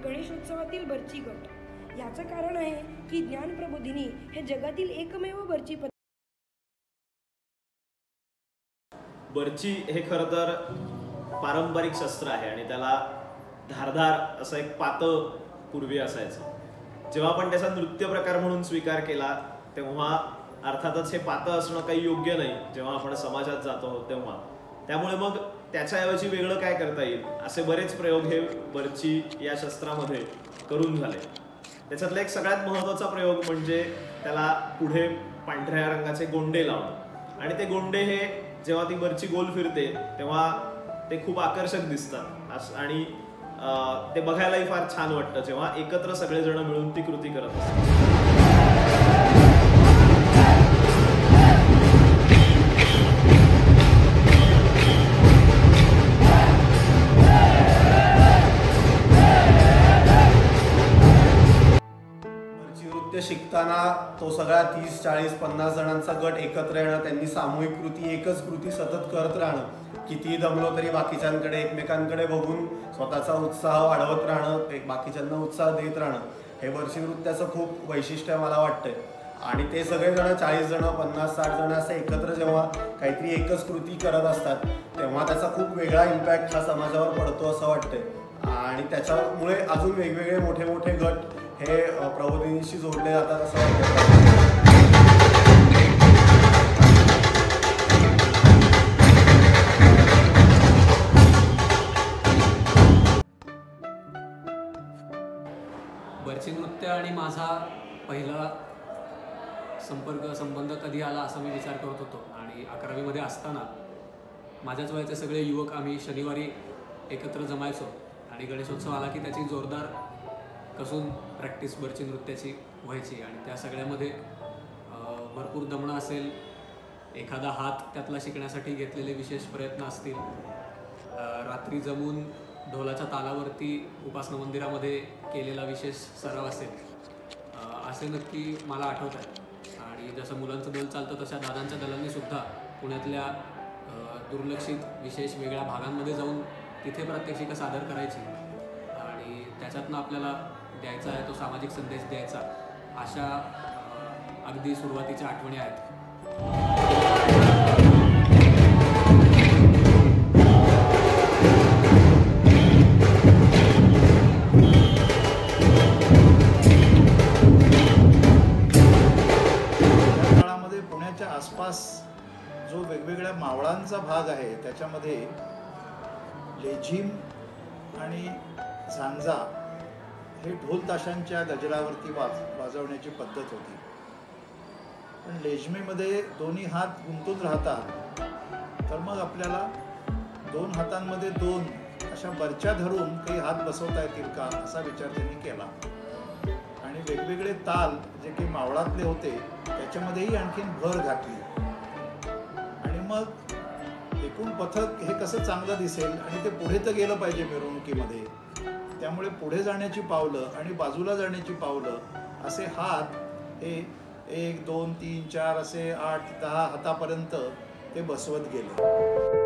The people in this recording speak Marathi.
गणेशोत्सवातील बर्ची गट। याचं कारण आहे की ज्ञान प्रबोधिनी हे जगातील एकमेव बर्ची बर्ची हे खरं तर पारंपरिक शस्त्र आहे आणि त्याला धारदार असं एक पातळ पूर्वी असायचं। जेव्हा आपण त्याचा नृत्य प्रकार म्हणून स्वीकार केला तेव्हा अर्थातच हे पातळ असणं काही योग्य नाही जेव्हा आपण समाजात जातो तेव्हा। त्यामुळे मग त्याच्याऐवजी वेगळं काय करता येईल असे बरेच प्रयोग हे बर्ची या शस्त्रामध्ये करून झाले। त्याच्यातला एक सगळ्यात महत्त्वाचा प्रयोग म्हणजे त्याला पुढे पांढऱ्या रंगाचे गोंडे लावणं आणि ते गोंडे हे जेव्हा ती बर्ची गोल फिरते तेव्हा ते खूप आकर्षक दिसतात आणि ते बघायलाही फार छान वाटतं जेव्हा एकत्र सगळेजण मिळून ती कृती करत असतात। शिकताना तो सगळा 30, 40, 50 जणांचा गट एकत्र येणं, त्यांनी सामूहिक कृती एकच कृती सतत करत राहणं, कितीही दमलो तरी बाकीच्यांकडे एकमेकांकडे बघून स्वतःचा उत्साह वाढवत राहणं, बाकीच्यांना उत्साह देत राहणं, हे बर्ची नृत्याचं खूप वैशिष्ट्य मला वाटतंय। आणि ते सगळेजण 40 जण 50-60 जण असे एकत्र जेव्हा काहीतरी एकच कृती करत असतात तेव्हा त्याचा खूप वेगळा इम्पॅक्ट हा समाजावर पडतो असं वाटतंय। आणि त्याच्यामुळे अजून वेगवेगळे मोठे मोठे गट हे प्रबोधिनीशी जोडले जातात असं वाटतं। बर्ची नृत्य आणि माझा पहिला संबंध कधी आला असा मी विचार करत होतो आणि 11वीमध्ये असताना माझ्याच वयाचे सगळे युवक आम्ही शनिवारी एकत्र जमायचो आणि गणेशोत्सव आला की त्याची जोरदार कसून प्रॅक्टिस बर्ची नृत्याची व्हायची आणि त्या सगळ्यामध्ये भरपूर दमणं असेल, एखादा हात त्यातला शिकण्यासाठी घेतलेले विशेष प्रयत्न असतील, रात्री जमून ढोलाच्या तालावरती उपासना मंदिरामध्ये केलेला विशेष सराव असेल, असे नक्की मला आठवत आहे। आणि जसं मुलांचं दल चालतं तशा दादांच्या दलांनी सुद्धा पुण्यातल्या दुर्लक्षित विशेष वेगळ्या भागांमध्ये जाऊन तिथे प्रात्यक्षिकं सादर करायची आणि त्याच्यातनं आपल्याला द्यायचा आहे तो सामाजिक संदेश द्यायचा, अशा अगदी सुरुवातीच्या आठवणी आहेत। या काळामध्ये पुण्याच्या आसपास जो वेगवेगळ्या मावळांचा भाग आहे त्याच्यामध्ये लेझिम आणि झांजा हे ढोल ताशांच्या गजरावरती वाजवण्याची पद्धत होती। पण लेझिमीमध्ये दोन्ही हात गुंतून राहतात तर मग आपल्याला 2 हातांमध्ये 2 अशा बर्च्या धरून काही हात बसवता येतील का असा विचार त्यांनी केला आणि वेगवेगळे ताल जे काही मावळातले होते त्याच्यामध्येही आणखीन भर घातली आणि मग एकूण पथक हे कसं चांगलं दिसेल आणि ते पुढे तर गेलं पाहिजे मिरवणुकीमध्ये, त्यामुळे पुढे जाण्याची पावलं आणि बाजूला जाण्याची पावलं असे हात हे 1, 2, 3, 4 असे 8-10 हातापर्यंत ते बसवत गेले।